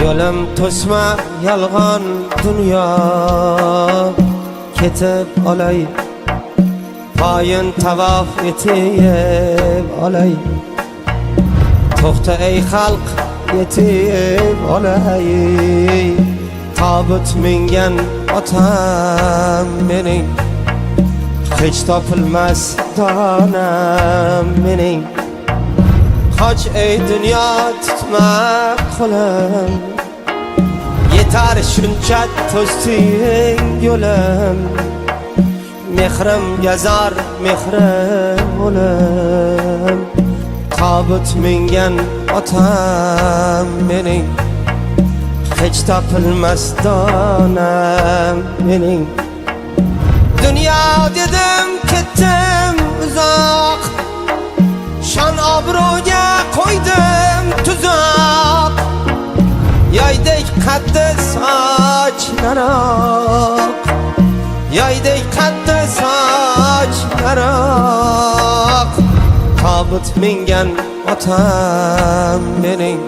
Yo'lim to'sma yolg'on dunyo, ketib olay, poyin tavof etib olay. To'xta ey xalq, yetib olay, tobut mingan otam mening, hech topilmas donam mening. Qoch ey dunyo, tutma qo'lim, yetar shuncha to'sding yo'lim. Mehrim yazar, mehrim o'lim, tobut mingan otam mening, hech topilmas donam mening. Dunyo dedim, ketdim uzoq, shon obro'ga qo'ydim tuzoq. Yoydek qaddi sochlaroq, yoydek qaddi sochlaroq, tobut mingan otam mening,